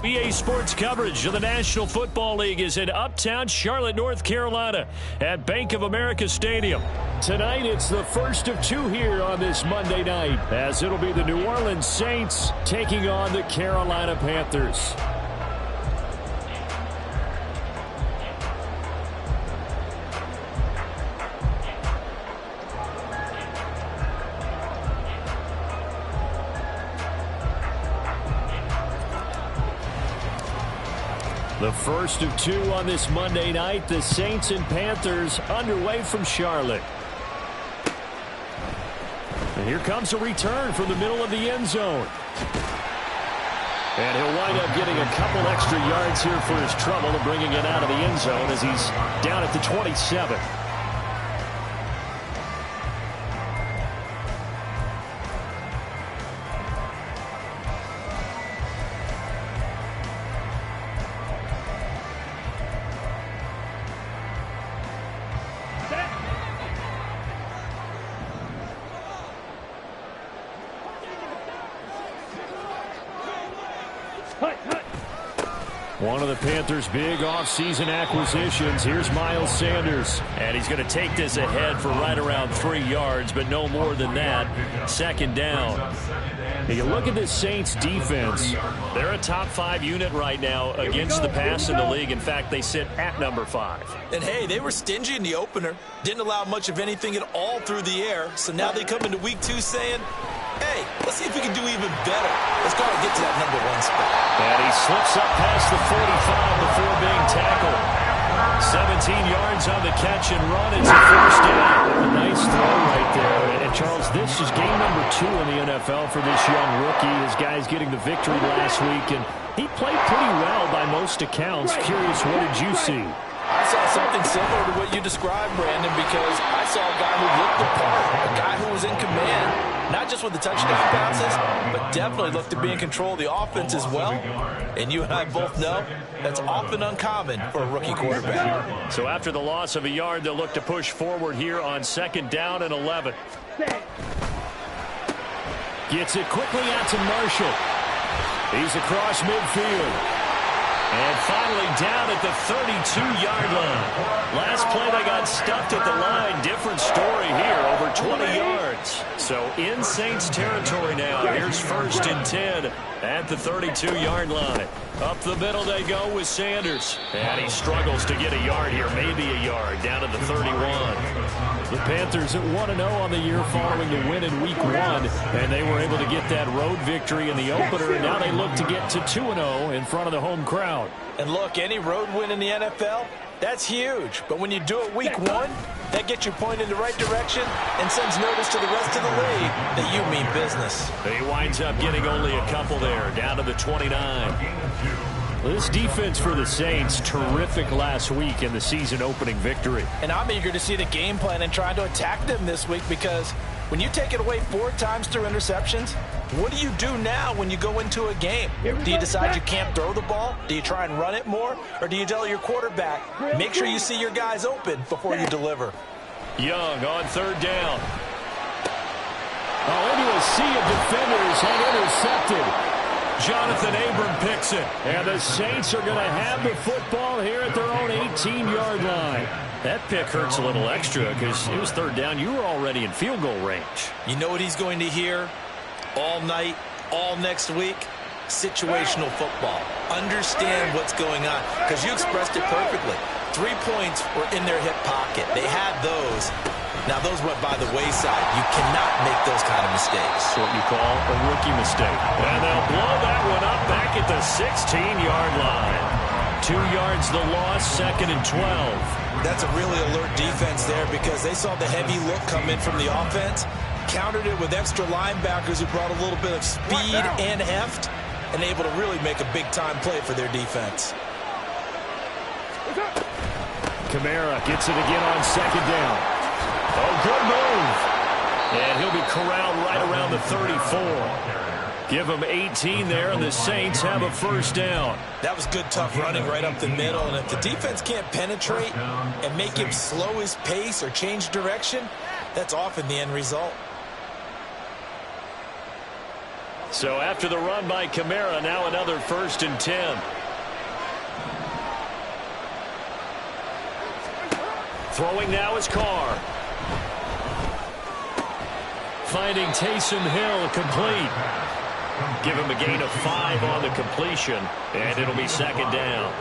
EA Sports coverage of the National Football League is in uptown Charlotte, North Carolina at Bank of America Stadium. Tonight, it's the first of two here on this Monday night, as it'll be the New Orleans Saints taking on the Carolina Panthers. The first of two on this Monday night, the Saints and Panthers underway from Charlotte. And here comes a return from the middle of the end zone. And he'll wind up getting a couple extra yards here for his trouble and bringing it out of the end zone as he's down at the 27. One of the Panthers' big offseason acquisitions. Here's Miles Sanders. And he's going to take this ahead for right around 3 yards, but no more than that. Second down. Now you look at this Saints defense. They're a top 5 unit right now against the pass in the league. In fact, they sit at number 5. And hey, they were stingy in the opener. Didn't allow much of anything at all through the air. So now they come into week 2 saying, hey, let's see if we can do even better. Let's go and get to that number 1 spot. And he slips up past the 45 before being tackled. 17 yards on the catch and run. It's a first down. A nice throw right there. And Charles, this is game number 2 in the NFL for this young rookie. His guys getting the victory last week, and he played pretty well by most accounts. Curious, what did you see? I saw something similar to what you described, Brandon, because I saw a guy who looked the part, a guy who was in command. Not just with the touchdown passes, but definitely looked to be in control of the offense as well. And you and I both know that's often uncommon for a rookie quarterback. So after the loss of a yard, they'll look to push forward here on second down and 11. Gets it quickly out to Marshall. He's across midfield. And finally down at the 32-yard line. Last play they got stuffed at the line. Different story here, over 20 yards. So in Saints territory now. Here's first and 10 at the 32-yard line. Up the middle they go with Sanders. And he struggles to get a yard here, maybe a yard, down to the 31. The Panthers at 1-0 on the year following the win in week 1. And they were able to get that road victory in the opener. And now they look to get to 2-0 in front of the home crowd. And look, any road win in the NFL, that's huge. But when you do it week 1, that gets you pointed in the right direction and sends notice to the rest of the league that you mean business. He winds up getting only a couple there, down to the 29. This defense for the Saints, terrific last week in the season-opening victory. And I'm eager to see the game plan and trying to attack them this week, because when you take it away 4 times through interceptions, what do you do now when you go into a game? Do you decide you can't throw the ball? Do you try and run it more? Or do you tell your quarterback, make sure you see your guys open before you deliver? Young on third down. Into a sea of defenders and intercepted. Jonathan Abram picks it. And the Saints are going to have the football here at their own 18-yard line. That pick hurts a little extra because it was third down. You were already in field goal range. You know what he's going to hear all night, all next week? Situational football. Understand what's going on, because you expressed it perfectly. 3 points were in their hip pocket. They had those. Now, those went by the wayside. You cannot make those kind of mistakes. What you call a rookie mistake. And they'll blow that one up back at the 16-yard line. 2 yards the loss, second and 12. That's a really alert defense there, because they saw the heavy look come in from the offense, countered it with extra linebackers who brought a little bit of speed and heft, and able to really make a big-time play for their defense. Kamara gets it again on second down. Oh, good move. And he'll be corralled right around the 34. Give him 18 there, and the Saints have a first down. That was good, tough running right up the middle. And if the defense can't penetrate and make him slow his pace or change direction, that's often the end result. So after the run by Kamara, now another 1st and 10. Throwing now is Carr. Finding Taysom Hill complete. Give him a gain of 5 on the completion, and it'll be 2nd down.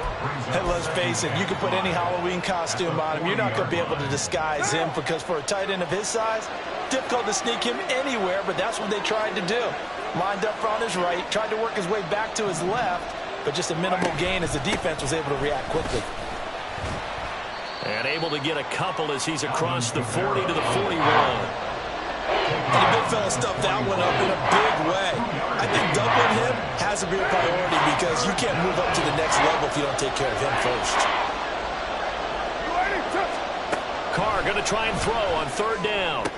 And let's face it, you can put any Halloween costume on him. You're not going to be able to disguise him because for a tight end of his size, difficult to sneak him anywhere, but that's what they tried to do. Lined up on his right, tried to work his way back to his left, but just a minimal gain as the defense was able to react quickly. And able to get a couple as he's across the 40 to the 41. And the big fella stuffed that one up in a big way. I think doubling him has to be a priority because you can't move up to the next level if you don't take care of him first. Carr going to try and throw on 3rd down.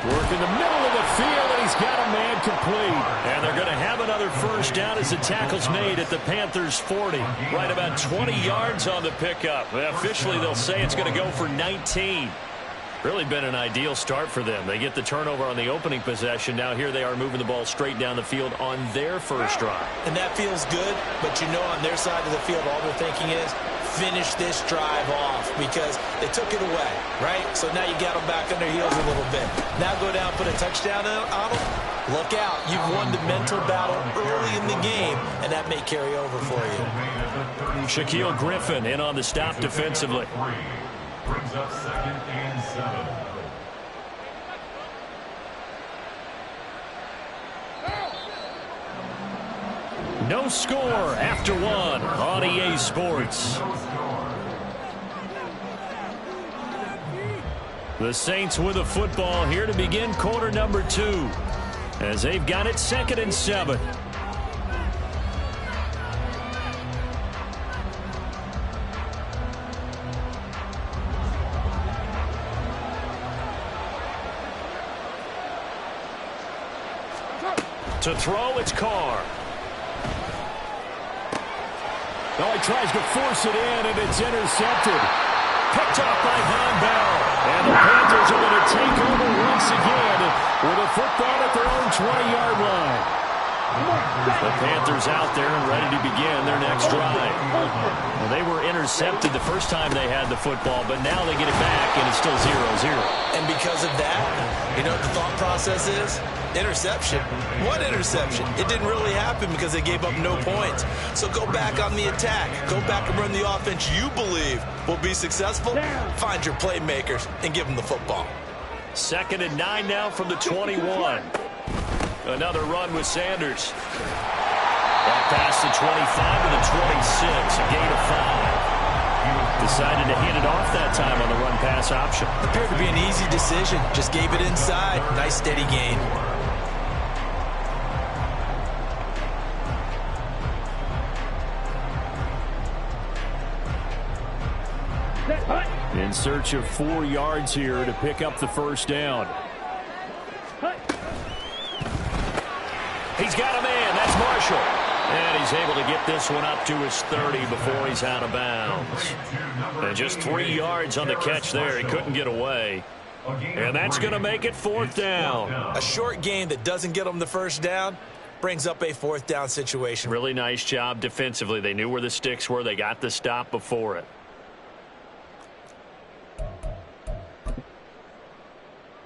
Work in the middle of the field, and he's got a man complete. And they're going to have another 1st down as the tackle's made at the Panthers' 40. Right about 20 yards on the pickup. Officially, they'll say it's going to go for 19. Really been an ideal start for them. They get the turnover on the opening possession. Now here they are moving the ball straight down the field on their 1st drive. And that feels good, but you know on their side of the field all they're thinking is finish this drive off because they took it away, right? So now you got them back on their heels a little bit. Now go down, put a touchdown on them. Look out. You've won the mental battle early in the game, and that may carry over for you. Shaquille Griffin in on the stop defensively. Brings up 2nd and 7. No score after 1 on EA Sports. The Saints with the football here to begin quarter number 2 as they've got it 2nd and 7. To throw, it's Carr. Now he tries to force it in, and it's intercepted. Picked off by Van Bell. And the Panthers are going to take over once again with a football at their own 20-yard line. The Panthers out there and ready to begin their next drive. Well, they were intercepted the first time they had the football, but now they get it back, and it's still 0-0. And because of that, you know what the thought process is? Interception. What interception? It didn't really happen because they gave up no points. So go back on the attack. Go back and run the offense you believe will be successful. Find your playmakers and give them the football. 2nd and 9 now from the 21. Another run with Sanders. That pass to 25 to the 26. A gain of 5. Decided to hand it off that time on the run-pass option. Appeared to be an easy decision. Just gave it inside. Nice steady gain. In search of 4 yards here to pick up the 1st down. He's got a man. That's Marshall. And he's able to get this one up to his 30 before he's out of bounds. And just 3 yards on the catch there. He couldn't get away. And that's going to make it 4th down. A short gain that doesn't get them the 1st down brings up a 4th down situation. Really nice job defensively. They knew where the sticks were. They got the stop before it.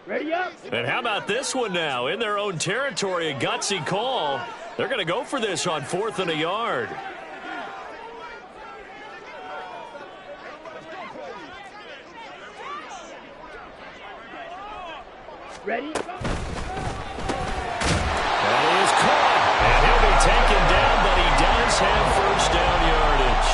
Ready up. And how about this one now? In their own territory, a gutsy call. They're going to go for this on 4th and a yard. Ready. That is caught. And he'll be taken down, but he does have 1st down yardage.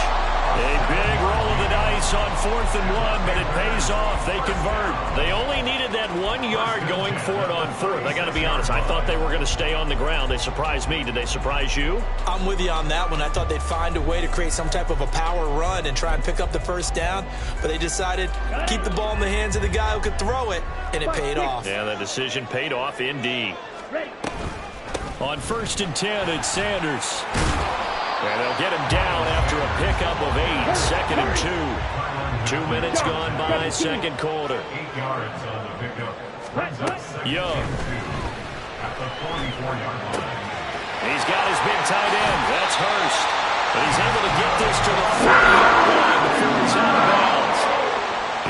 A big roll of the dice on 4th and 1, but it pays off. They convert. They only needed that 1 yard going for it on 4th. I got to be honest. I thought they were going to stay on the ground. They surprised me. Did they surprise you? I'm with you on that one. I thought they'd find a way to create some type of a power run and try and pick up the 1st down, but they decided to keep the ball in the hands of the guy who could throw it, and it paid off. Yeah, the decision paid off indeed. On 1st and 10, it's Sanders. And they'll get him down after a pickup of 8. 2nd and 2. 2 minutes gone by, 2nd quarter. 8 yards on the pickup. Young. At the 44-yard line. He's got his big tight end. That's Hurst. But he's able to get this to the 40-yard line before he's out of bounds.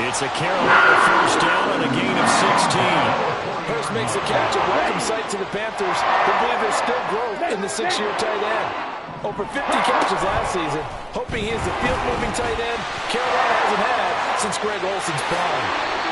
It's a Carolina first down and a gain of 16. Hurst makes a catch, a welcome sight to the Panthers. They believe there's still growth in the 6-year tight end. Over 50 catches last season, hoping he is the field-moving tight end Carolina hasn't had since Greg Olsen's prime.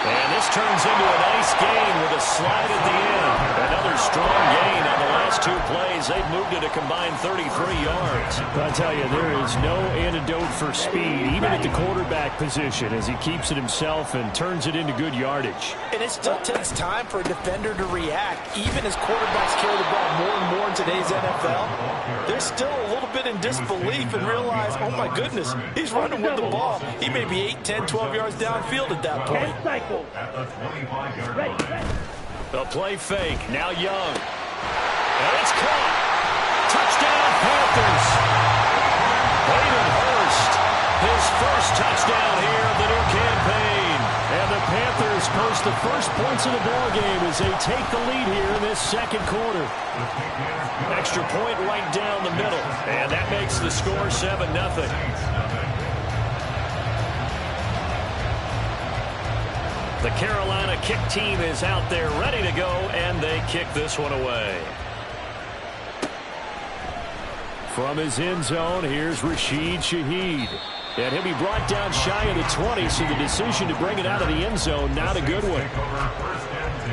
And this turns into a nice gain with a slide at the end. Another strong gain on the last two plays. They've moved it a combined 33 yards. I'll tell you, there is no antidote for speed, even at the quarterback position, as he keeps it himself and turns it into good yardage. And it still takes time for a defender to react. Even as quarterbacks carry the ball more and more in today's NFL, they're still a little bit in disbelief and realize, oh my goodness, he's running with the ball. He may be 8, 10, 12 yards downfield at that point. At the 25-yard line. The play fake. Now Young. And it's caught. Touchdown, Panthers. Hayden Hurst. His first touchdown here of the new campaign. And the Panthers post the first points of the ballgame as they take the lead here in this second quarter. Extra point right down the middle. And that makes the score 7-0. The Carolina kick team is out there ready to go, and they kick this one away. From his end zone, here's Rashid Shaheed. And he'll be brought down shy of the 20, so the decision to bring it out of the end zone, not a good one. First and 10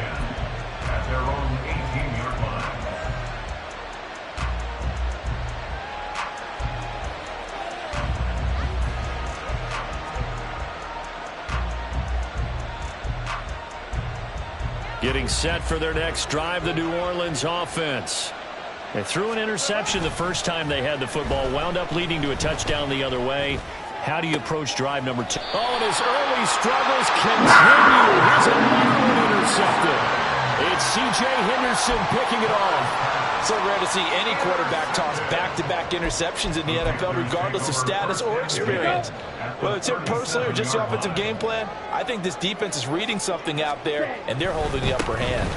at their own 18-yard line. Getting set for their next drive, the New Orleans offense. They threw an interception the first time they had the football, wound up leading to a touchdown the other way. How do you approach drive number 2? Oh, and his early struggles continue. Here's another one intercepted. It's C.J. Henderson picking it off. So rare to see any quarterback toss back-to-back interceptions in the NFL, regardless of status or experience. Whether it's him personally or just the offensive game plan, I think this defense is reading something out there, and they're holding the upper hand.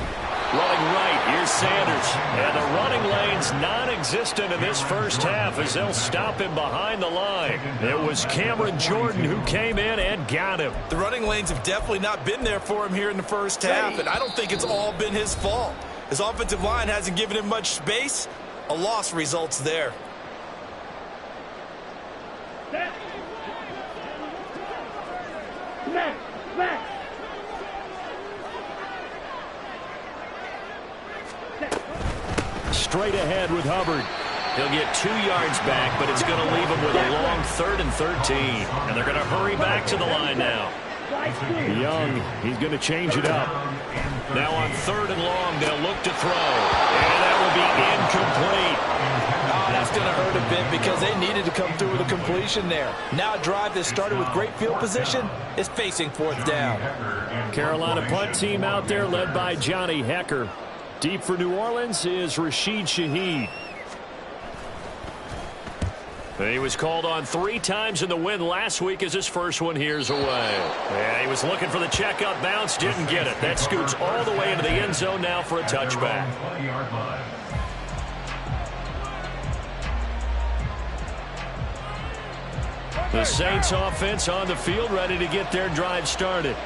Running right, here's Sanders. And the running lane's non-existent in this first half as they'll stop him behind the line. It was Cameron Jordan who came in and got him. The running lanes have definitely not been there for him here in the first half, and I don't think it's all been his fault. His offensive line hasn't given him much space. A loss results there. Straight ahead with Hubbard. He'll get 2 yards back, but it's going to leave him with a long 3rd and 13. And they're going to hurry back to the line now. Young, he's going to change it up. Now on 3rd and long, they'll look to throw. And that will be incomplete. Oh, that's going to hurt a bit because they needed to come through with a completion there. Now a drive that started with great field position is facing 4th down. Carolina punt team out there led by Johnny Hecker. Deep for New Orleans is Rashid Shaheed. He was called on 3 times in the win last week as his first one here's away. Yeah, he was looking for the checkup bounce, didn't get it. That scoots all the way into the end zone now for a touchback. The Saints offense on the field ready to get their drive started.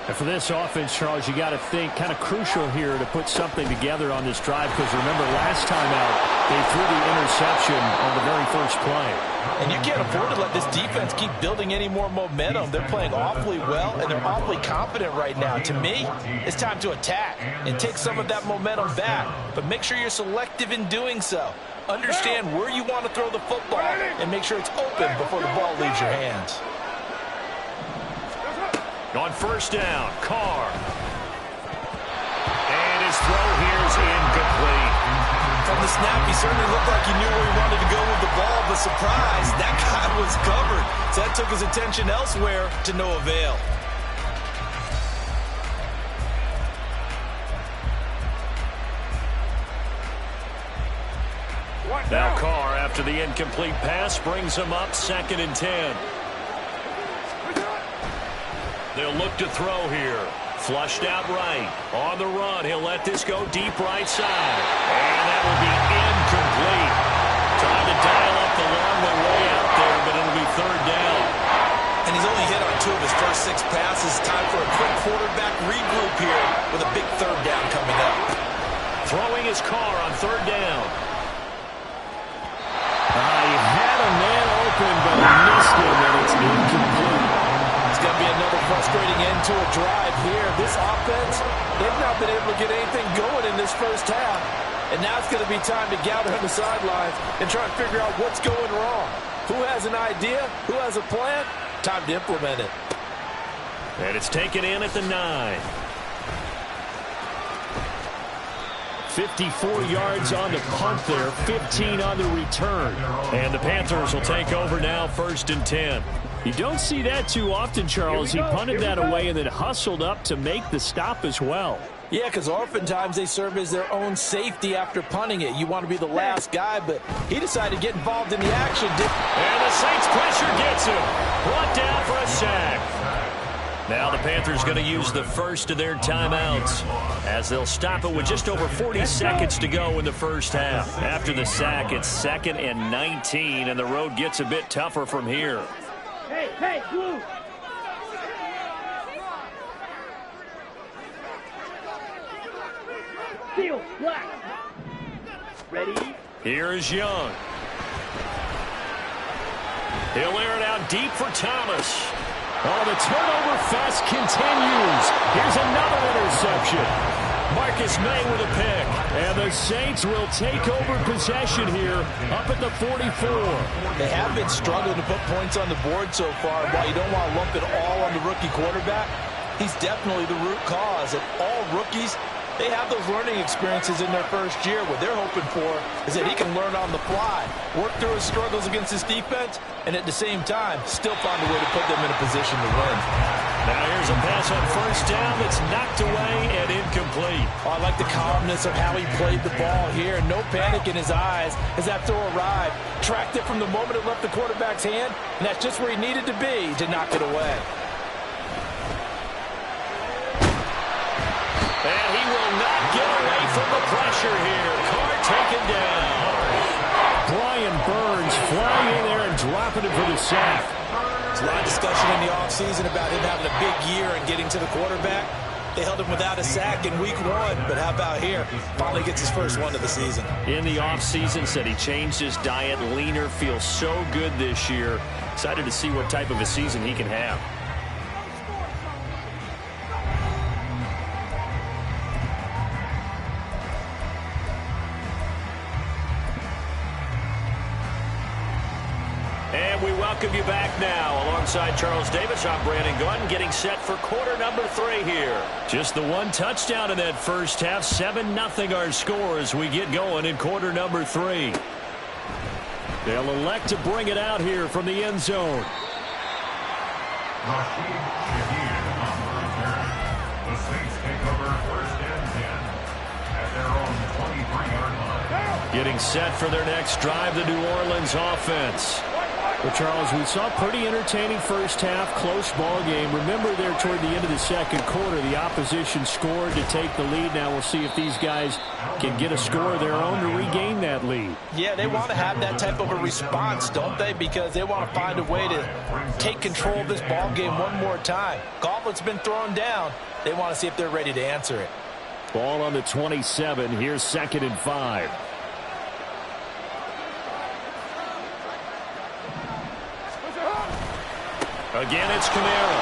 And for this offense, Charles, you got to think kind of crucial here to put something together on this drive because remember last time out they threw the interception on the very first play. And you can't afford to let this defense keep building any more momentum. They're playing awfully well and they're awfully confident right now. To me, it's time to attack and take some of that momentum back. But make sure you're selective in doing so. Understand where you want to throw the football and make sure it's open before the ball leaves your hands. On first down, Carr. And his throw here is incomplete. From the snap, he certainly looked like he knew where he wanted to go with the ball, but surprise, that guy was covered. So that took his attention elsewhere to no avail. Now Carr, after the incomplete pass, brings him up 2nd and 10. They'll look to throw here. Flushed out right. On the run, he'll let this go deep right side. And that will be incomplete. dial up the long way out there, but it'll be third down. And he's only hit on 2 of his first 6 passes. Time for a quick quarterback regroup here with a big third down coming up. Throwing his car on third down. He had a man open, but he missed him, and it's incomplete. It's going to be another frustrating end to a drive here. This offense, they've not been able to get anything going in this first half. And now it's going to be time to gather on the sidelines and try and figure out what's going wrong. Who has an idea? Who has a plan? Time to implement it. And it's taken in at the 9. 54 yards on the punt there, 15 on the return. And the Panthers will take over now, 1st and 10. You don't see that too often, Charles. He punted that away and then hustled up to make the stop as well. Yeah, because oftentimes they serve as their own safety after punting it. You want to be the last guy, but he decided to get involved in the action. And the Saints pressure gets him. Brought down for a sack. Now the Panthers going to use the first of their timeouts as they'll stop it with just over 40 seconds to go in the first half. After the sack, it's 2nd and 19, and the road gets a bit tougher from here. Hey, Blue. Field, black. Ready? Here is Young. He'll air it out deep for Thomas. Oh, the turnover fest continues. Here's another interception. Marcus May with a pick. And the Saints will take over possession here up at the 44. They have been struggling to put points on the board so far. While you don't want to lump it all on the rookie quarterback, he's definitely the root cause. And all rookies, they have those learning experiences in their first year. What they're hoping for is that he can learn on the fly, work through his struggles against his defense, and at the same time, still find a way to put them in a position to win. Now here's a pass on first down that's knocked away and incomplete. Oh, I like the calmness of how he played the ball here. No panic in his eyes as that throw arrived. Tracked it from the moment it left the quarterback's hand, and that's just where he needed to be to knock it away. And he will not get away from the pressure here. Carr taken down. Brian Burns flying in there and dropping it for the sack. There's a lot of discussion in the offseason about him having a big year and getting to the quarterback. They held him without a sack in week 1, but how about here? Finally gets his first one of the season. In the offseason, said he changed his diet, leaner, feels so good this year. Excited to see what type of a season he can have. And we welcome you back now. Alongside Charles Davis, I'm Brandon Gunn, getting set for quarter number 3 here. Just the one touchdown in that first half. 7-0 our score as we get going in quarter number 3. They'll elect to bring it out here from the end zone. Rashid Shaheed on the return. The Saints take over 1st and 10 at their own 23-yard line. Getting set for their next drive, the New Orleans offense. Well, Charles, we saw a pretty entertaining first half, close ball game. Remember there toward the end of the second quarter, the opposition scored to take the lead. Now we'll see if these guys can get a score of their own to regain that lead. Yeah, they want to have that type of a response, don't they? Because they want to find a way to take control of this ball game one more time. Gauntlet's been thrown down. They want to see if they're ready to answer it. Ball on the 27. Here's 2nd and 5. Again, it's Kamara.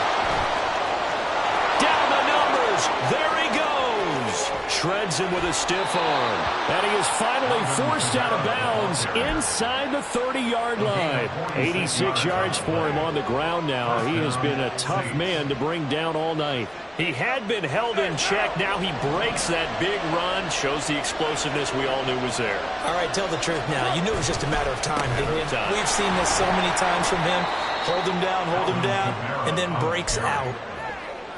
Down the numbers. There he goes. Shreds him with a stiff arm. And he is finally forced out of bounds inside the 30-yard line. 86 yards for him on the ground now. He has been a tough man to bring down all night. He had been held in check. Now he breaks that big run. Shows the explosiveness we all knew was there. All right, tell the truth now. You knew it was just a matter of time, didn't you? We've seen this so many times from him. Hold him down, and then breaks out.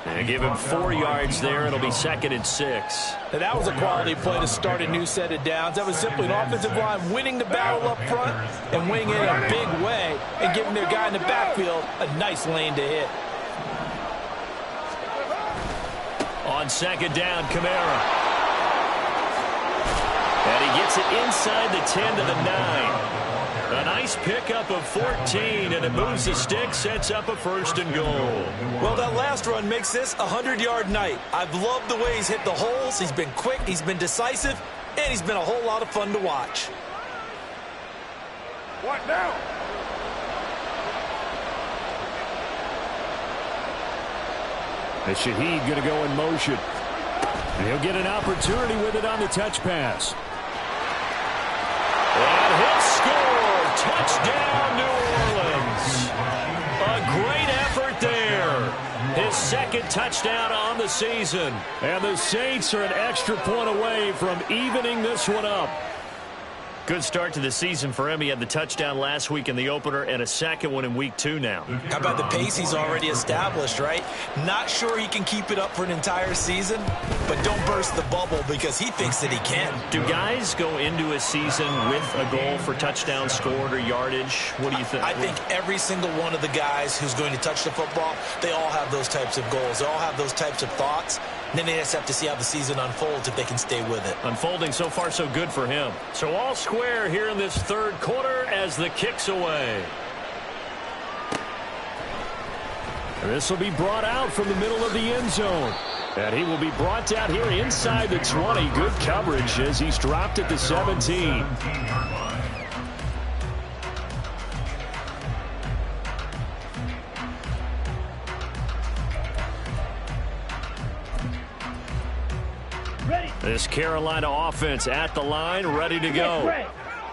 And give him 4 yards there. It'll be 2nd and 6. Now that was a quality play to start a new set of downs. That was simply an offensive line winning the battle up front and winning it in a big way and giving their guy in the backfield a nice lane to hit. On 2nd down, Kamara. And he gets it inside the 10 to the 9. A nice pickup of 14, and it moves the stick, sets up a 1st and goal. Well, that last run makes this a 100-yard night. I've loved the way he's hit the holes. He's been quick, he's been decisive, and he's been a whole lot of fun to watch. What now? And Shaheed going to go in motion. And he'll get an opportunity with it on the touch pass. And he'll score. Touchdown, New Orleans. A great effort there. His 2nd touchdown on the season. And the Saints are an extra point away from evening this one up. Good start to the season for him. He had the touchdown last week in the opener and a 2nd one in week 2 now. How about the pace he's already established, right? Not sure he can keep it up for an entire season, but don't burst the bubble because he thinks that he can. Do guys go into a season with a goal for touchdowns scored or yardage? What do you think? I think every single one of the guys who's going to touch the football, they all have those types of goals. They all have those types of thoughts. And then they just have to see how the season unfolds if they can stay with it. Unfolding so far so good for him. So all square here in this 3rd quarter as the kick's away. This will be brought out from the middle of the end zone. And he will be brought down here inside the 20. Good coverage as he's dropped at the 17. This Carolina offense at the line, ready to go.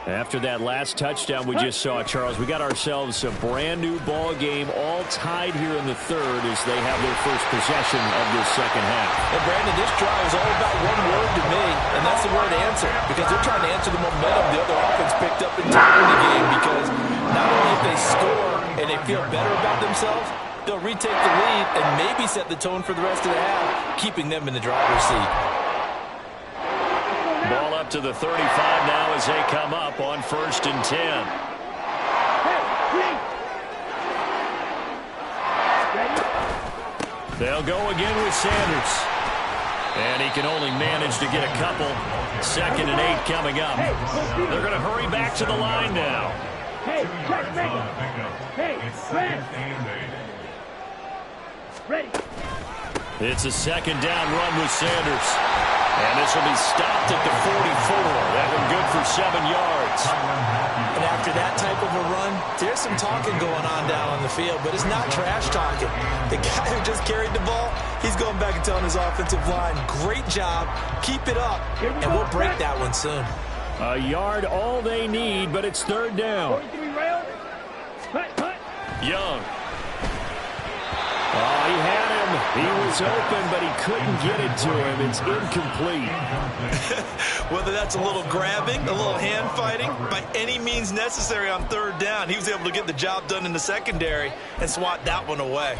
After that last touchdown we just saw, Charles, we got ourselves a brand new ball game, all tied here in the 3rd as they have their first possession of this 2nd half. And Brandon, this drive is all about one word to me, and that's the word answer, because they're trying to answer the momentum the other offense picked up in time in the game, because not only if they score and they feel better about themselves, they'll retake the lead and maybe set the tone for the rest of the half, keeping them in the driver's seat. Ball up to the 35 now as they come up on 1st and 10. They'll go again with Sanders. And he can only manage to get a couple. 2nd and 8 coming up. They're going to hurry back to the line now. Hey, check me. Hey, ready. It's a 2nd down run with Sanders. And this will be stopped at the 44. That one good for 7 yards. And after that type of a run, there's some talking going on down on the field, but it's not trash talking. The guy who just carried the ball, he's going back and telling his offensive line, great job, keep it up, and we'll break that one soon. A yard all they need, but it's 3rd down. Young. Oh, he had him. He was open, but he couldn't get it to him. It's incomplete. Whether that's a little grabbing, a little hand fighting, by any means necessary on 3rd down, he was able to get the job done in the secondary and swat that one away.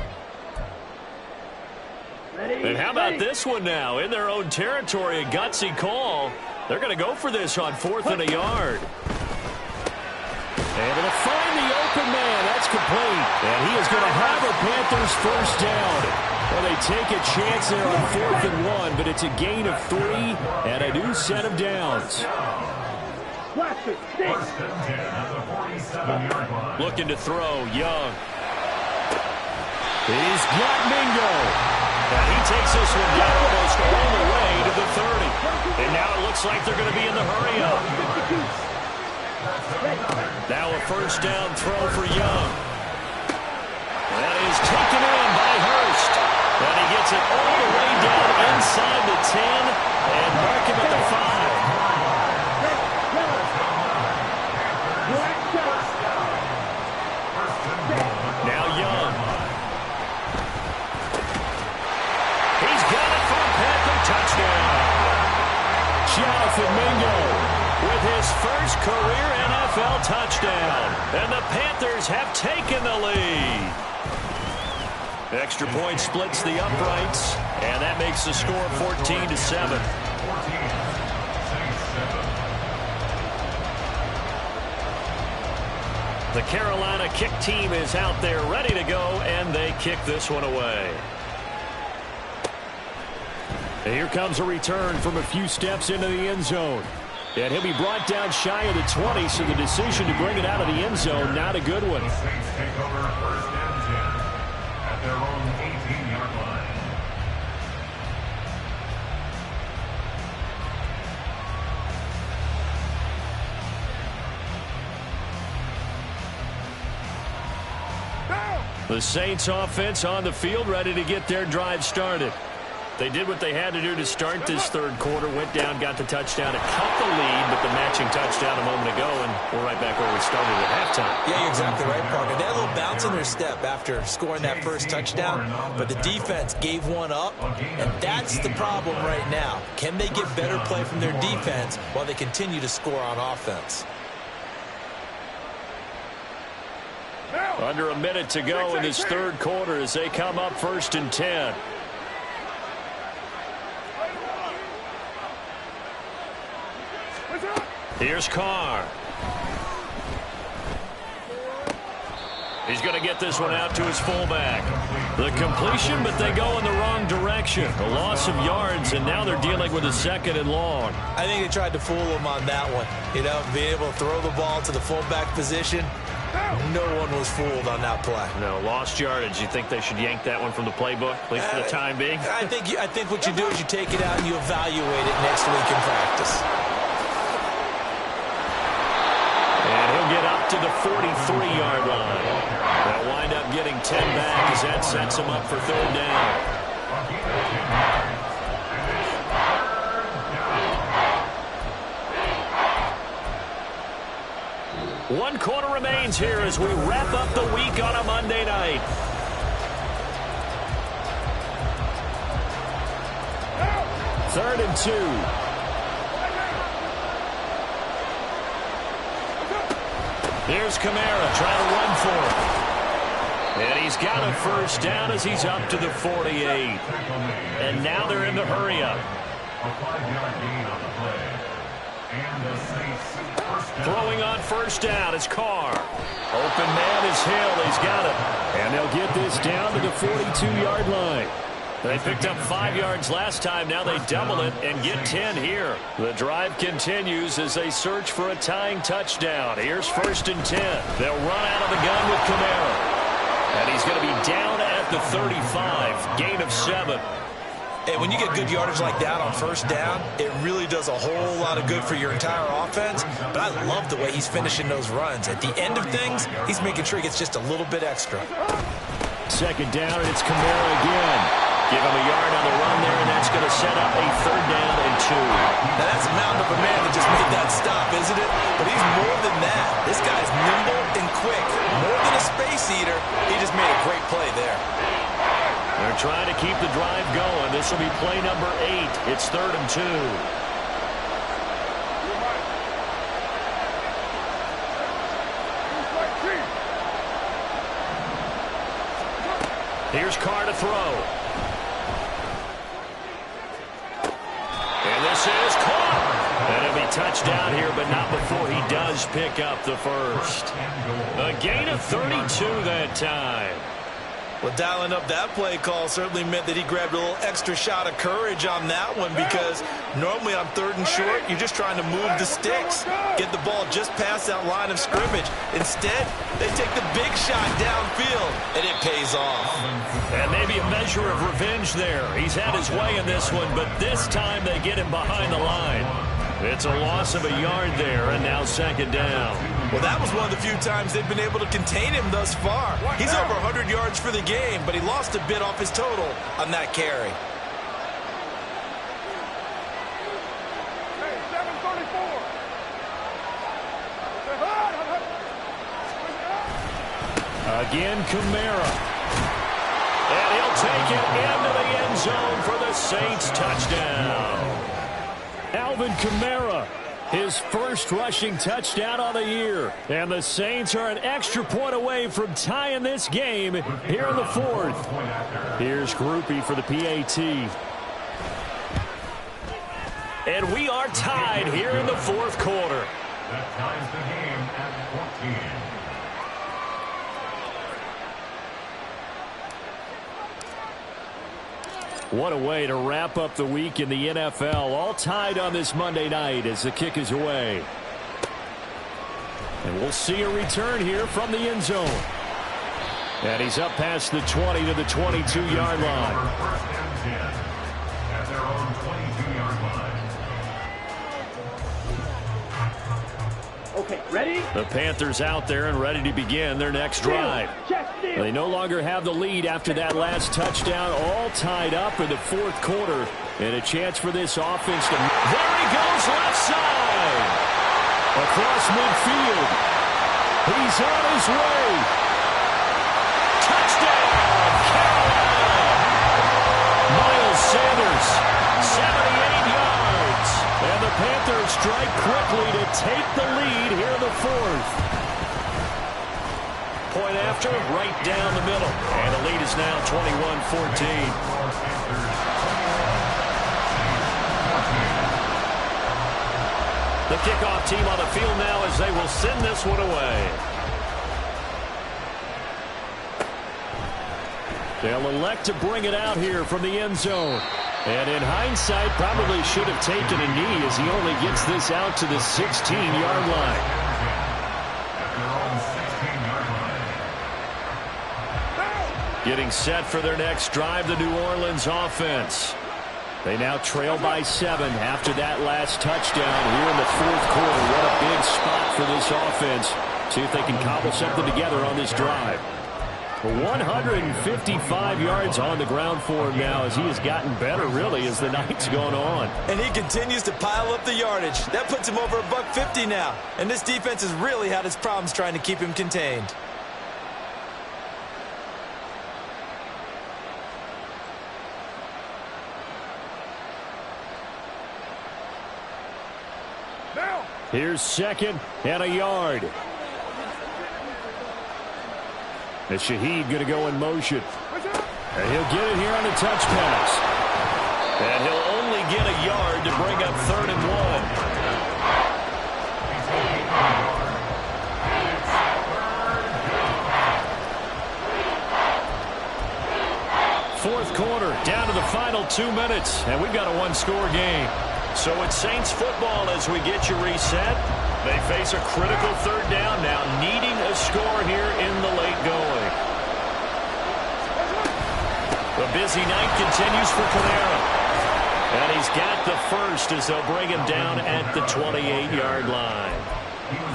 And how about this one now? In their own territory, a gutsy call. They're going to go for this on 4th and a yard. Able to find the open man. That's complete. And he is going to have a Panthers 1st down. Well, they take a chance there on 4th and 1, but it's a gain of 3 and a new set of downs. Looking to throw, Young. He's got Mingo. And he takes this one down almost all the way to the 30. And now it looks like they're going to be in the hurry-up. Now a 1st down throw for Young. That is taken in by Hurst. And he gets it all the way down inside the 10 and mark him at the 5. Now Young. He's got it for a Panther touchdown. Jonathan Mingo with his first career NFL touchdown. And the Panthers have taken the lead. Extra point splits the uprights, and that makes the score 14-7. The Carolina kick team is out there ready to go, and they kick this one away. Here comes a return from a few steps into the end zone. And he'll be brought down shy of the 20, so the decision to bring it out of the end zone, not a good one. The Saints take over first and 10 at their own 18-yard line. The Saints offense on the field, ready to get their drive started. They did what they had to do to start this third quarter, went down, got the touchdown to cut the lead, but the matching touchdown a moment ago, and we're right back where we started at halftime. Yeah, you're exactly right, Parker. They had a little bounce in their step after scoring that first touchdown, but the defense gave one up, and that's the problem right now. Can they get better play from their defense while they continue to score on offense? Under a minute to go in this third quarter as they come up first and 10. Here's Carr. He's going to get this one out to his fullback. The completion, but they go in the wrong direction. A loss of yards, and now they're dealing with a second and long. I think they tried to fool him on that one. You know, being able to throw the ball to the fullback position. No one was fooled on that play. No, lost yardage. You think they should yank that one from the playbook, at least for the time being? I think what you do is you take it out and you evaluate it next week in practice. And he'll get up to the 43-yard line. They'll wind up getting 10 back as that sets him up for third down. One quarter remains here as we wrap up the week on a Monday night. Third and 2. Here's Kamara trying to run for it. And he's got a first down as he's up to the 48. And now they're in the hurry-up. A 5-yard gain on the play. And the Saints first down. Throwing on first down is Carr. Open man is Hill. He's got it. And they'll get this down to the 42-yard line. They picked up 5 yards last time. Now they double it and get 10 here. The drive continues as they search for a tying touchdown. Here's first and 10. They'll run out of the gun with Kamara. And he's going to be down at the 35. Gain of 7. And when you get good yardage like that on first down, it really does a whole lot of good for your entire offense. But I love the way he's finishing those runs. At the end of things, he's making sure he gets just a little bit extra. Second down, and it's Kamara again. Give him a yard on the run there, and that's going to set up a third down and 2. Now, that's a mountain of a man that just made that stop, isn't it? But he's more than that. This guy's nimble and quick. More than a space eater, he just made a great play there. They're trying to keep the drive going. This will be play number 8. It's third and 2. Here's Carr to throw. And this is caught. And it'll be touchdown here, but not before he does pick up the first. A gain of 32 that time. Well, dialing up that play call certainly meant that he grabbed a little extra shot of courage on that one, because normally on third and short, you're just trying to move the sticks, get the ball just past that line of scrimmage. Instead, they take the big shot downfield, and it pays off. And maybe a measure of revenge there. He's had his way in this one, but this time they get him behind the line. It's a loss of a yard there, and now second down. Well, that was one of the few times they've been able to contain him thus far. He's over 100 yards for the game, but he lost a bit off his total on that carry. Again, Kamara. And he'll take it into the end zone for the Saints touchdown. Alvin Kamara, his first rushing touchdown of the year. And the Saints are an extra point away from tying this game here in the fourth. Here's Groupie for the PAT. And we are tied here in the fourth quarter. That ties the game at 14. What a way to wrap up the week in the NFL. All tied on this Monday night as the kick is away. And we'll see a return here from the end zone. And he's up past the 20 to the 22-yard line. First and 10 at their own 22-yard line. Okay, ready? The Panthers out there and ready to begin their next drive. They no longer have the lead after that last touchdown, all tied up in the fourth quarter. And a chance for this offense to... There he goes, left side! Across midfield. He's on his way. Touchdown, Carolina! Miles Sanders, 78 yards. And the Panthers strike quickly to take the lead here in the fourth. Point after, right down the middle. And the lead is now 21-14. The kickoff team on the field now as they will send this one away. They'll elect to bring it out here from the end zone. And in hindsight, probably should have taken a knee as he only gets this out to the 16-yard line. Getting set for their next drive, the New Orleans offense. They now trail by 7 after that last touchdown here in the fourth quarter. What a big spot for this offense. See if they can cobble something together on this drive. 155 yards on the ground for him now as he has gotten better, really, as the night's gone on. And he continues to pile up the yardage. That puts him over $150 now. And this defense has really had its problems trying to keep him contained. Here's second and a yard. And Shaheed going to go in motion. And he'll get it here on the touch pass. And he'll only get a yard to bring up 3rd and 1. Fourth quarter, down to the final 2 minutes. And we've got a one-score game. So it's Saints football as we get you reset. They face a critical 3rd down now, needing a score here in the late going. The busy night continues for Kamara. And he's got the first as they'll bring him down at the 28-yard line.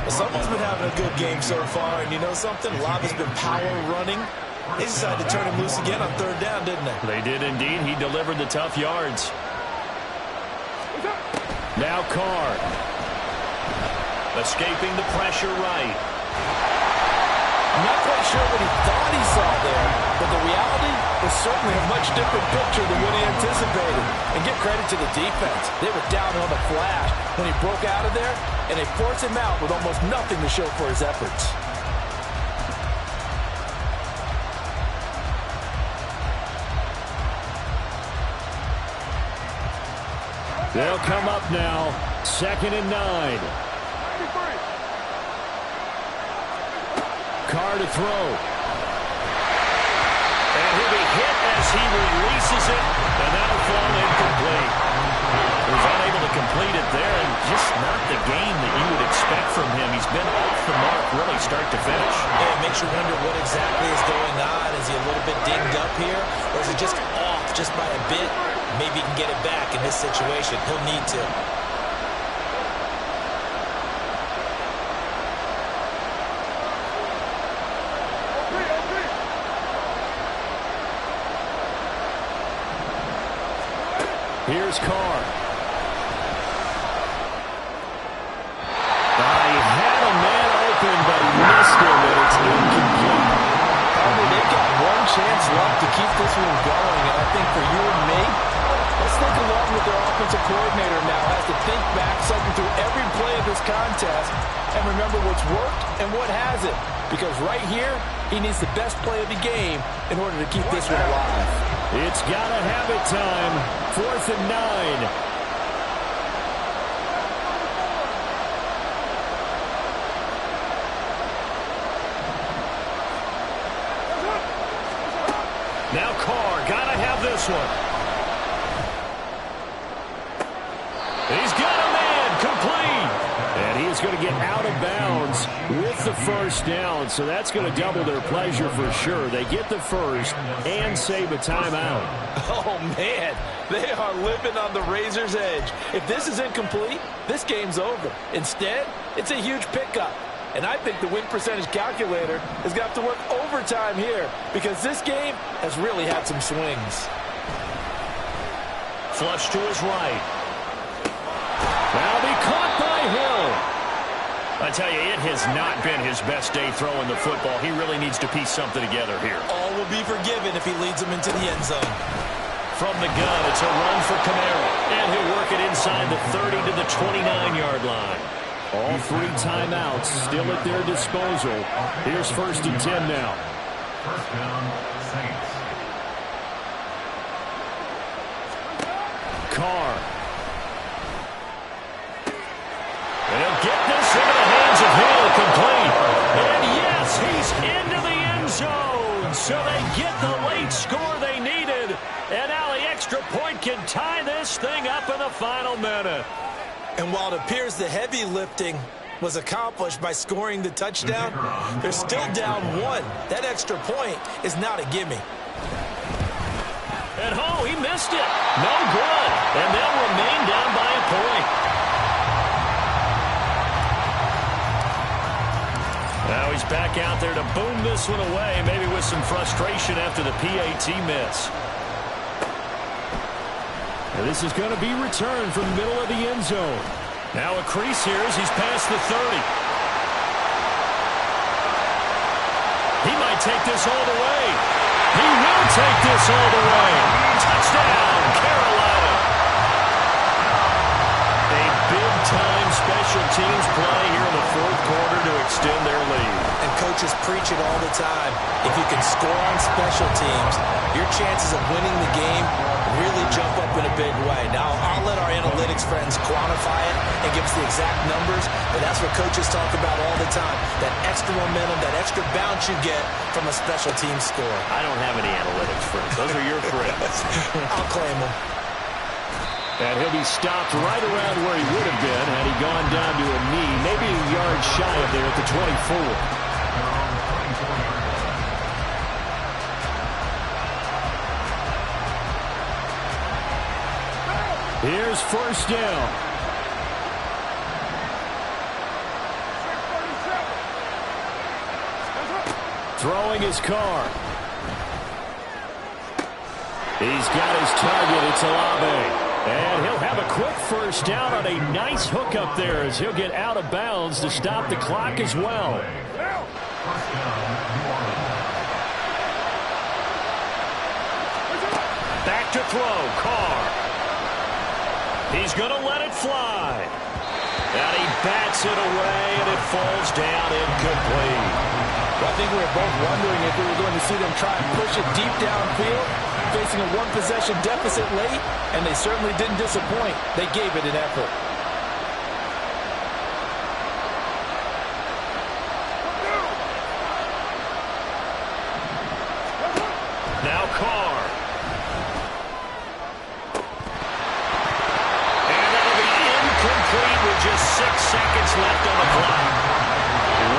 Someone's been having a good game so far, and you know something? Love has been power running. They decided to turn him loose again on 3rd down, didn't they? They did indeed. He delivered the tough yards. Now Carr. Escaping the pressure right. I'm not quite sure what he thought he saw there, but the reality was certainly a much different picture than what he anticipated. And give credit to the defense. They were down on the flash when he broke out of there, and they forced him out with almost nothing to show for his efforts. They'll come up now, 2nd and 9. Carr to throw. And he'll be hit as he releases it, and that'll fall incomplete. He was unable to complete it there, and just not the game that you would expect from him. He's been off the mark, really, start to finish. Yeah, it makes you wonder what exactly is going on. Is he a little bit dinged up here, or is it just off just by a bit? Maybe he can get it back in this situation. He'll need to. Here's Carr. He had a man open, but he missed him, and it's incomplete. They've got one chance left to keep this one going, and I think for you and me, let's think along with their offensive coordinator now. Has to think back, cycle through every play of this contest, and remember what's worked and what hasn't. Because right here, he needs the best play of the game in order to keep this one alive. It's gotta have it time. 4th and 9. Now Carr, gotta have this one. the first down, so that's going to double their pleasure for sure. They get the first and save a timeout. Oh, man, they are living on the razor's edge. If this is incomplete, this game's over. Instead, it's a huge pickup. And I think the win percentage calculator is going to have to work overtime here because this game has really had some swings. Flush to his right. Now be caught by Hill. I tell you, it has not been his best day throwing the football. He really needs to piece something together here. All will be forgiven if he leads them into the end zone. From the gun, it's a run for Camara. And he'll work it inside the 30 to the 29-yard line. All three timeouts still at their disposal. Here's 1st and 10 now. First down, Saints. Carr. And he'll get this into the hands of Hill, complete. And yes, he's into the end zone. So they get the late score they needed. And now the extra point can tie this thing up in the final minute. And while it appears the heavy lifting was accomplished by scoring the touchdown, they're still down 1. That extra point is not a gimme. And oh, he missed it. No good. And they'll remain down by a point. Now he's back out there to boom this one away, maybe with some frustration after the PAT miss. And this is going to be returned from the middle of the end zone. Now a crease here as he's past the 30. He might take this all the way. He will take this all the way. Touchdown, Carolina. A big-time special teams play here in the 4th quarter to extend their lead. And coaches preach it all the time. If you can score on special teams, your chances of winning the game really jump up in a big way. Now, I'll let our analytics friends quantify it and give us the exact numbers, but that's what coaches talk about all the time. That extra momentum, that extra bounce you get from a special team score. I don't have any analytics friends. Those are your friends. I'll claim them. And he'll be stopped right around where he would have been had he gone down to a knee, maybe a yard shy of there at the 24. Here's 1st down. Throwing his Carr. He's got his target. It's Olave. And he'll have a quick 1st down on a nice hook up there as he'll get out of bounds to stop the clock as well. Back to throw, Carr. He's going to let it fly. And he bats it away, and it falls down incomplete. Well, I think we were both wondering if we were going to see them try and push it deep downfield, facing a 1-possession deficit late, and they certainly didn't disappoint. They gave it an effort. Now Carr. With just 6 seconds left on the clock.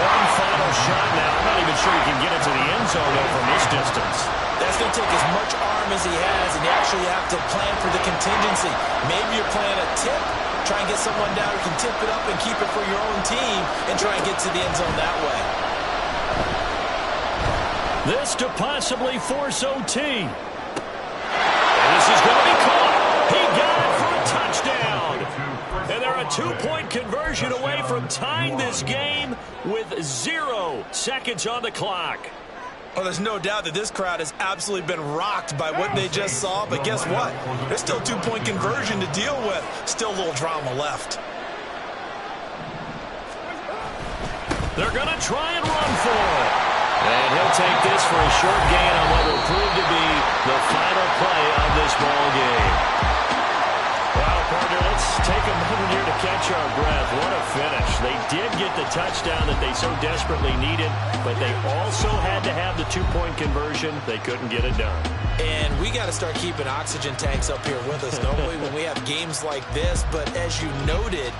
One final shot now. I'm not even sure he can get it to the end zone though from this distance. That's going to take as much arm as he has, and you actually have to plan for the contingency. Maybe you're playing a tip, try and get someone down who can tip it up and keep it for your own team and try and get to the end zone that way. This to possibly force OT. And this is going to be caught. He got it for a touchdown. And they're a 2-point conversion away from tying this game with 0 seconds on the clock. Well, there's no doubt that this crowd has absolutely been rocked by what they just saw. But guess what? There's still a 2-point conversion to deal with. Still a little drama left. They're going to try and run for it. And he'll take this for a short gain on what will prove to be the final play of this ball game. Well, partner, let's take a moment here to catch our breath. What a finish. They did get the touchdown that they so desperately needed, but they also had to have the 2-point conversion. They couldn't get it done. And we got to start keeping oxygen tanks up here with us, don't we, when we have games like this? But as you noted,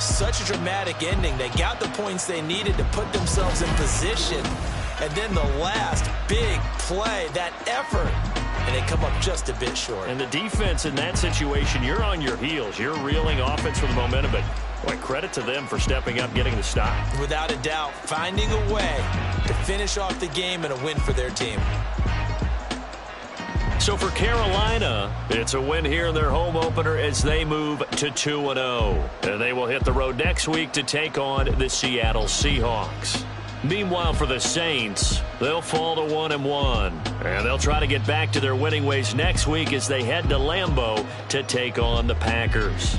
Such a dramatic ending. They got the points they needed to put themselves in position. And then the last big play, that effort, and they come up just a bit short. And the defense in that situation, you're on your heels. You're reeling offense with momentum, but boy, credit to them for stepping up, getting the stop. Without a doubt, finding a way to finish off the game and a win for their team. So for Carolina, it's a win here in their home opener as they move to 2-0. And they will hit the road next week to take on the Seattle Seahawks. Meanwhile, for the Saints, they'll fall to 1-1. And they'll try to get back to their winning ways next week as they head to Lambeau to take on the Packers.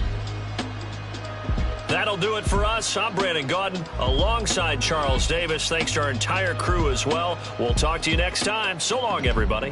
That'll do it for us. I'm Brandon Gaudin alongside Charles Davis. Thanks to our entire crew as well. We'll talk to you next time. So long, everybody.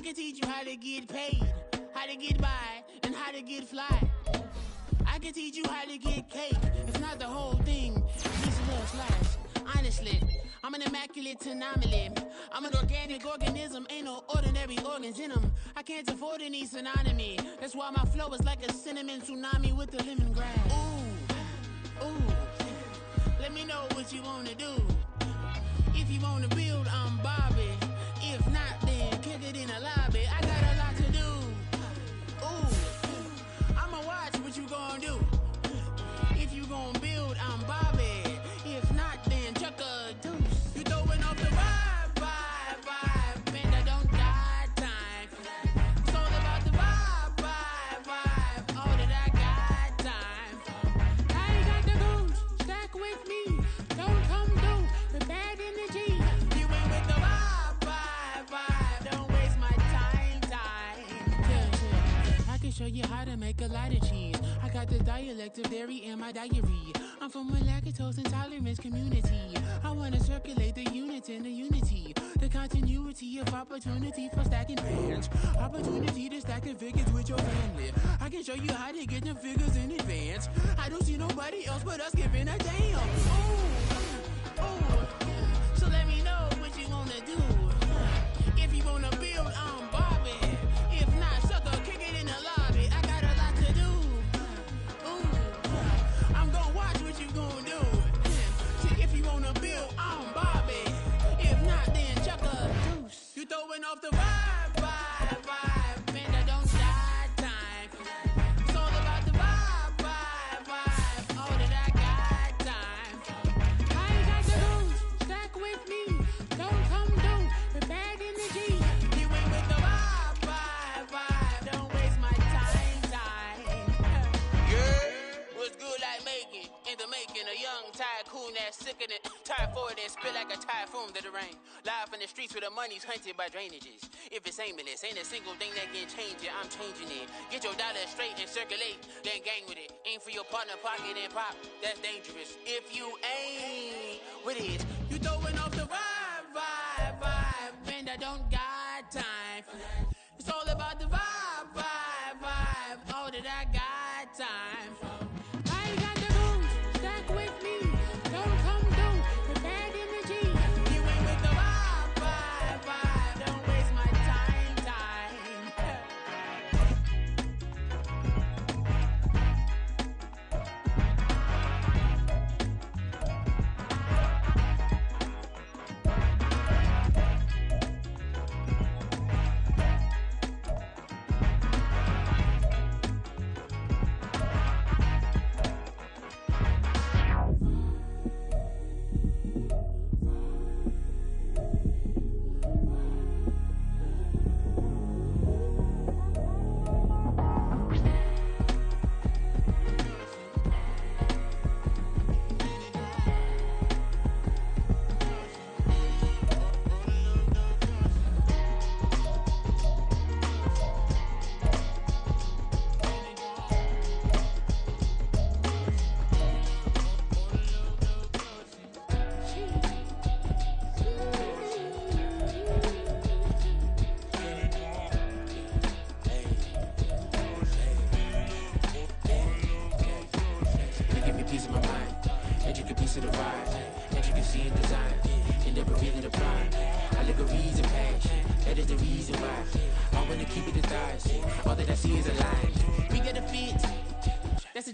can teach you how to get paid, how to get by, and how to get fly. I can teach you how to get cake. It's not the whole thing, just a little slice. Honestly, I'm an immaculate anomaly. I'm an organic organism, ain't no ordinary organs in them. I can't afford any synonymy. That's why my flow is like a cinnamon tsunami with the lemongrass. Ooh, ooh. Let me know what you wanna do. If you wanna build, I'm Bobby. If not, then kick it in the lobby. I got a lot to do. Ooh, I'ma watch what you gonna do. If you gonna build, I'm Bobby. If not, then chuck a deuce. You throwing off the vibe, and I don't got time. It's all about the vibe, all that I got time. I ain't got the goons, stack with me. Don't come through with bad energy. You ain't with the vibe, don't waste my time. Yeah. I can show you how to make a lot of cheese. I got the dialect of dairy in my diary. I'm from a lactose intolerance community. I wanna circulate the units in the unity. The continuity of opportunity for stacking bands. Opportunity to stack the figures with your family. I can show you how to get the figures in advance. I don't see nobody else but us giving a damn. Ooh, ooh. So let me know what you wanna do. If you wanna build, I'm Bobby. If not, sucker, kick it in the lobby. I got a lot to do. Ooh, I'm gonna watch what you gonna do. See, if you wanna build, I'm Bobby. If not, then chuck a deuce. You throwing off the vibe, and I don't got time. It's all about the vibe, all that I got time. I ain't got the rules, stack with me. Don't come through with bad energy. You ain't with the vibe, don't waste my time. Yeah, what's good like making, in the making, a young tycoon that's sickening. Tired for it and spit like a typhoon to the rain. Live in the streets where the money's hunted by drainages. If it's aimless, ain't a single thing that can change it, I'm changing it. Get your dollar straight and circulate, then gang with it. Aim for your partner, pocket and pop, that's dangerous. If you ain't with it, you throwing off the vibe, and I don't got time for that. It's all about the vibe, all that I got time for. I ain't got the rules, stack with me. Don't come through with bad energy. You ain't with the vibe, don't waste my time.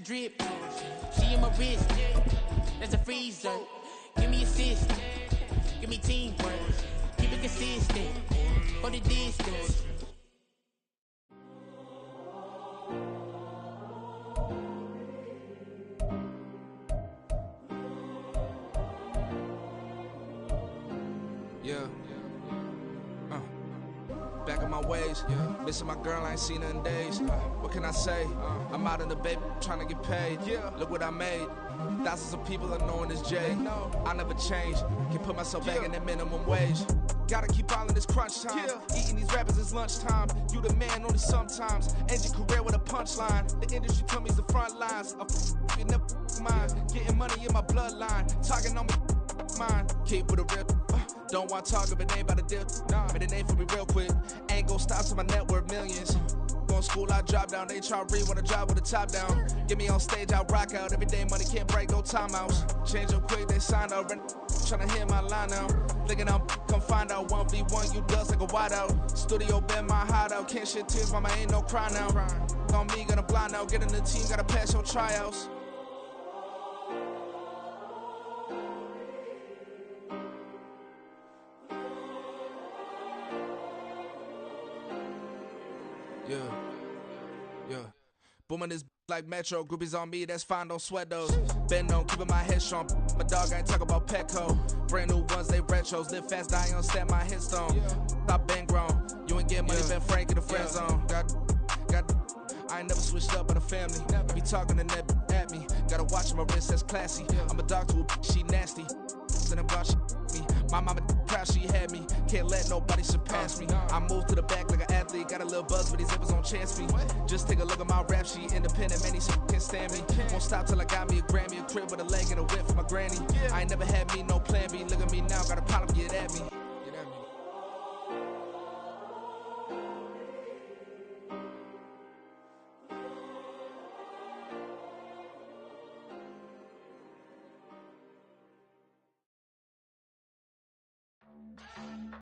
Drip, she in my wrist, that's a freezer. Give me assist, give me teamwork, keep it consistent, for the distance. Yeah. Back on my ways, missing my girl, I ain't seen her in days. What can I say? I'm out in the baby, trying to get paid. Look what I made. Thousands of people are knowing this Jay. I never change, can put myself back in that minimum wage. Gotta keep all in this crunch time. Eating these rappers is lunchtime. You the man only sometimes. End your career with a punchline. The industry told me it's the front lines. I'm f***ing up mine. Getting money in my bloodline. Talking on me mine. Keep with a real Don't want to talk if it ain't about a deal. Nah, but it ain't for me real quick. Ain't gon' stop till my net worth millions. Going school, I drop down. They try to read when I drive with the top down. Get me on stage, I rock out. Every day money can't break, no timeouts. Change up quick, they sign up. Tryna hear my line now. Thinking I'm come find out 1v1, you dust like a wideout. Studio been my hideout. Can't shed tears, mama ain't no cry now. On me, gonna blind out. Get in the team, gotta pass your tryouts. Yeah. Booming this like Metro. Groupies on me, that's fine, don't sweat those. Been on, keeping my head strong. My dog ain't talk about Petco. Brand new ones, they retros. Live fast, die on set, my headstone. Stop been grown. You ain't get money, been Frank in the friend zone. I ain't never switched up on the family. Be talking to that at me. Gotta watch my wrist, that's classy. I'm a dog to a she nasty. Then I'm God, she me. My mama proud she had me. Can't let nobody surpass me. I move to the back like an athlete. Got a little buzz, but these zippers don't chance me. Just take a look at my rap sheet. Independent, man, these can't stand me. Won't stop till I got me a Grammy, a crib with a leg and a whip for my granny. I ain't never had me no plan B. Look at me now, got a problem, get at me.